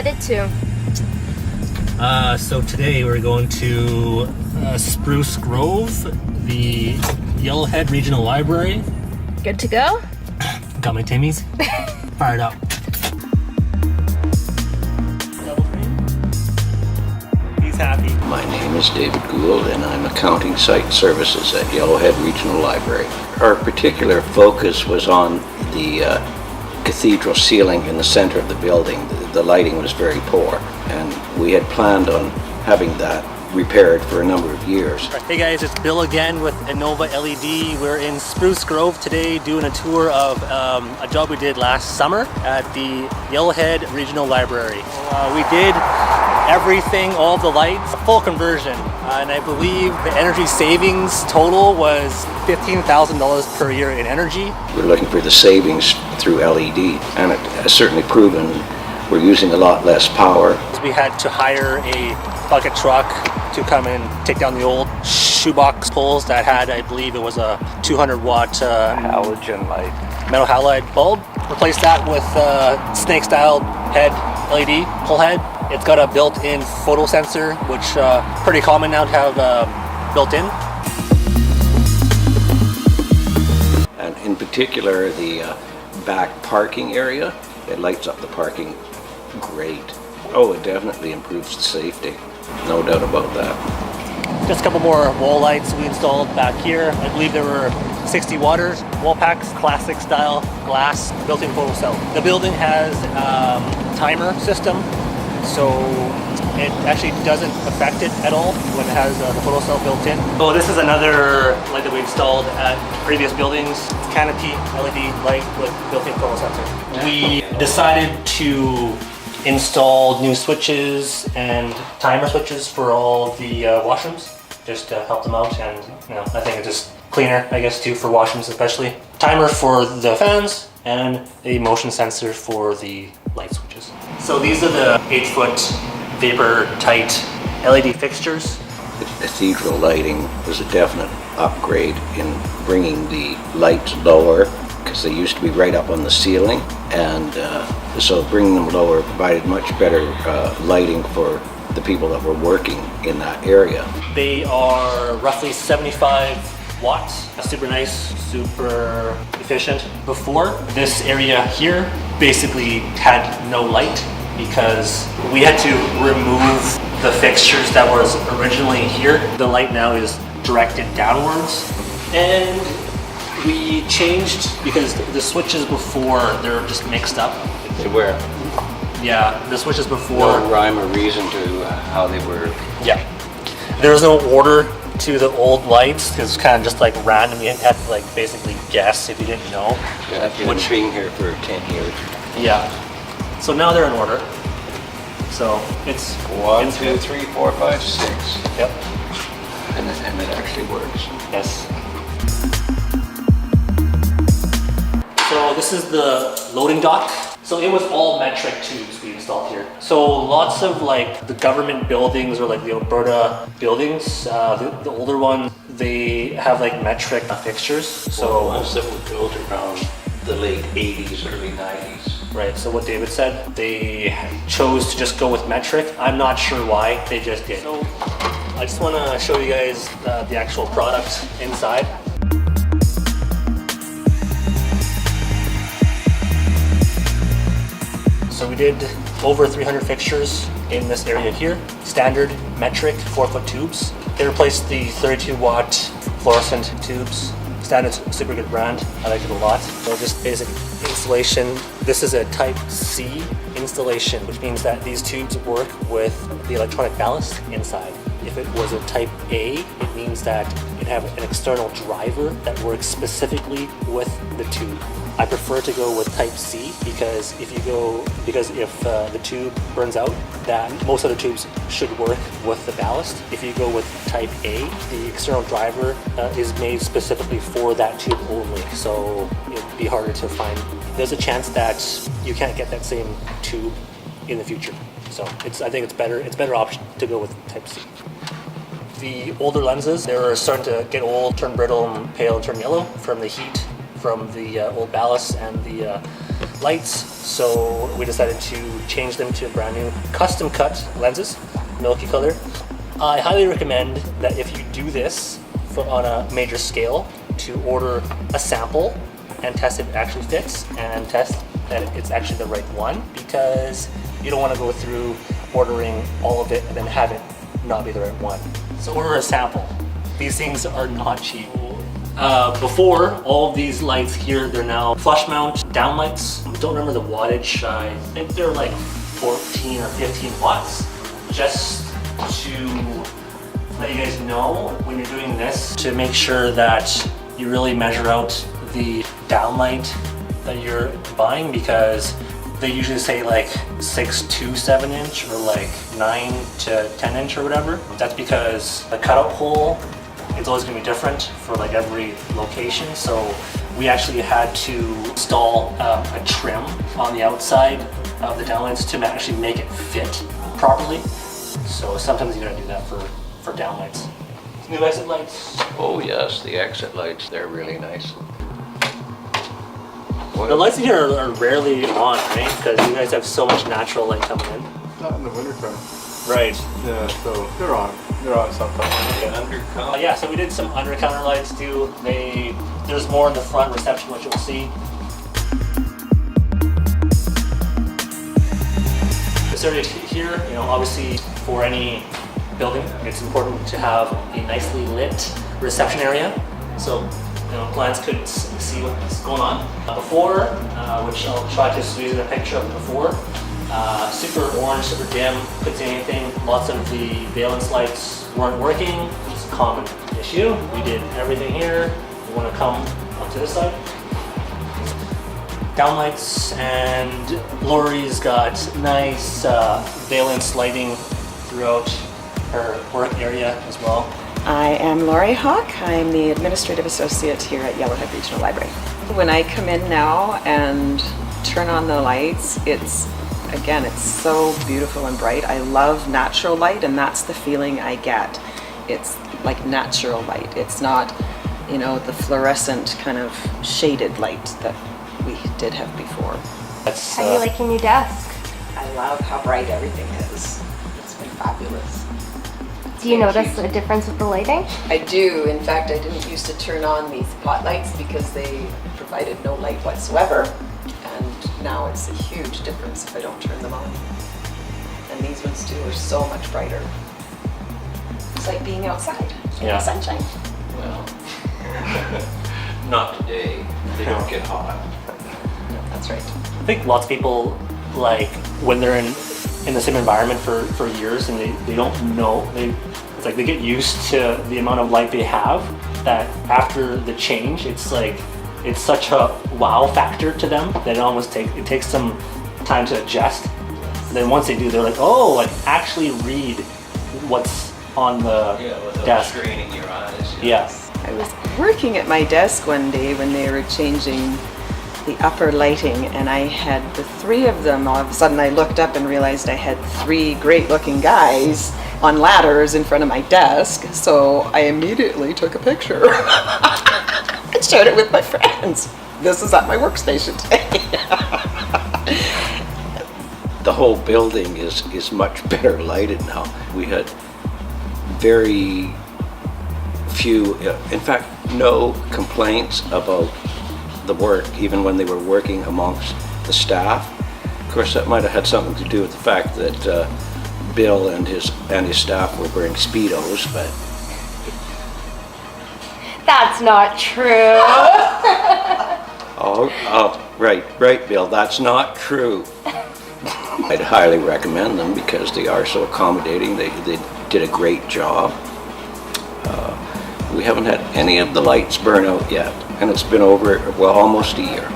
headed to? So today we're going to Spruce Grove, the Yellowhead Regional Library. Good to go? Got my Timmies. Fired up. He's happy. My name is David Gould and I'm accounting site services at Yellowhead Regional Library. Our particular focus was on the cathedral ceiling in the center of the building. The lighting was very poor and we had planned on having that repaired for a number of years. Hey guys, it's Bill again with InnovaLED. We're in Spruce Grove today doing a tour of a job we did last summer at the Yellowhead Regional Library. We did everything, all the lights, full conversion, and I believe the energy savings total was $15,000 per year in energy. We're looking for the savings through LED, and it has certainly proven we're using a lot less power. We had to hire a bucket truck to come and take down the old shoebox poles that had, I believe it was a 200 watt Halogen light. metal halide bulb. Replace that with a snake style head LED pole head. It's got a built-in photo sensor, which pretty common now to have built in. And in particular, the back parking area, it lights up the parking great. Oh, it definitely improves the safety. No doubt about that. Just a couple more wall lights we installed back here. I believe there were 60 waters, wall packs, classic style glass, built-in photo cell. The building has a timer system, so it actually doesn't affect it at all when it has the photo cell built in. Oh, this is another light that we installed at previous buildings. It's canopy LED light with built-in photo sensor. We decided to install new switches and timer switches for all the washrooms, just to help them out, and I think it's just cleaner, I guess, too, for washrooms especially. Timer for the fans and a motion sensor for the light switches. So these are the 8-foot vapor tight LED fixtures. The cathedral lighting was a definite upgrade in bringing the lights lower, because they used to be right up on the ceiling, and so bringing them lower provided much better lighting for the people that were working in that area. They are roughly 75 watts, super nice, super efficient. Before, this area here basically had no light because we had to remove the fixtures that was originally here. The light now is directed downwards, and we changed because the switches before, they're just mixed up. They were. Yeah, the switches before. No rhyme or reason to how they were. Yeah. There was no order to the old lights. It was kind of just like random. You had to like basically guess if you didn't know. Yeah, which being here for 10 years. Yeah. So now they're in order. So it's 1, 2, 3, 4, 5, 6. Yep. And it actually works. Yes. So this is the loading dock. So it was all metric tubes we installed here. So lots of like the government buildings or like the Alberta buildings, the older ones, they have like metric fixtures. So ones that were built around the late 80s, early 90s. Right, so what David said, they chose to just go with metric. I'm not sure why, they just did. So I just want to show you guys the actual product inside. So we did over 300 fixtures in this area here. Standard metric 4-foot tubes. They replaced the 32 watt fluorescent tubes. Standard, super good brand. I like it a lot. So just basic installation. This is a type C installation, which means that these tubes work with the electronic ballast inside. If it was a type A, it means that it have an external driver that works specifically with the tube. I prefer to go with type C because if the tube burns out, that most other tubes should work with the ballast. If you go with type A, the external driver is made specifically for that tube only, so it'd be harder to find. There's a chance that you can't get that same tube in the future. So I think it's better option to go with type C. The older lenses, they're starting to get old, turn brittle and pale and turn yellow from the heat from the old ballasts and the lights, so we decided to change them to brand new custom cut lenses, milky color. I highly recommend that if you do this on a major scale, to order a sample and test if it actually fits, and test that it's actually the right one, because you don't want to go through ordering all of it and then have it not be the right one. So order a sample. These things are not cheap. Before, all of these lights here, they're now flush mount down lights. I don't remember the wattage. I think they're like 14 or 15 watts. Just to let you guys know, when you're doing this, to make sure that you really measure out the downlight that you're buying, because they usually say like 6 to 7 inch or like 9 to 10 inch or whatever. That's because the cutout hole, it's always going to be different for like every location. So we actually had to install a trim on the outside of the downlights to actually make it fit properly. So sometimes you gotta do that for downlights. New exit lights. Oh yes, the exit lights, they're really nice. The lights in here are rarely on, right? Because you guys have so much natural light coming in. Not in the wintertime. Right. Yeah, so they're on. They're on sometimes. Yeah, so we did some under-counter lights too. There's more in the front reception, which you'll see. This area here, obviously for any building, it's important to have a nicely lit reception area. So, clients could see what's going on. Before, which I'll try to squeeze in a picture of before. Super orange, super dim, couldn't see anything. Lots of the valance lights weren't working. It's a common issue. We did everything here. We want to come onto this side. Downlights, and Lori's got nice valance lighting throughout her work area as well. I am Lori Hawk. I'm the Administrative Associate here at Yellowhead Regional Library. When I come in now and turn on the lights, it's so beautiful and bright. I love natural light, and that's the feeling I get. It's like natural light. It's not, the fluorescent kind of shaded light that we did have before. How are you liking your desk? I love how bright everything is. It's been fabulous. Do you notice a difference with the lighting? I do. In fact, I didn't used to turn on these spotlights because they provided no light whatsoever. And now it's a huge difference if I don't turn them on. And these ones too are so much brighter. It's like being outside in the sunshine. Well, not today. They don't get hot. No, that's right. I think lots of people, when they're in the same environment for years, and they don't know, it's like they get used to the amount of light they have, that after the change, it's such a wow factor to them that it takes some time to adjust. And then once they do, they're like, oh, actually read what's on the desk. Straining your eyes. Yes. I was working at my desk one day when they were changing the upper lighting, and I had the three of them. All of a sudden I looked up and realized I had three great looking guys on ladders in front of my desk, so I immediately took a picture and shared it with my friends. This is at my workstation today. The whole building is much better lighted now. We had very few, in fact, no complaints about the work, even when they were working amongst the staff. Of course, that might have had something to do with the fact that Bill and his staff were wearing Speedos, but... That's not true. Oh, right, Bill, that's not true. I'd highly recommend them because they are so accommodating. They did a great job. We haven't had any of the lights burn out yet, and it's been over, almost a year.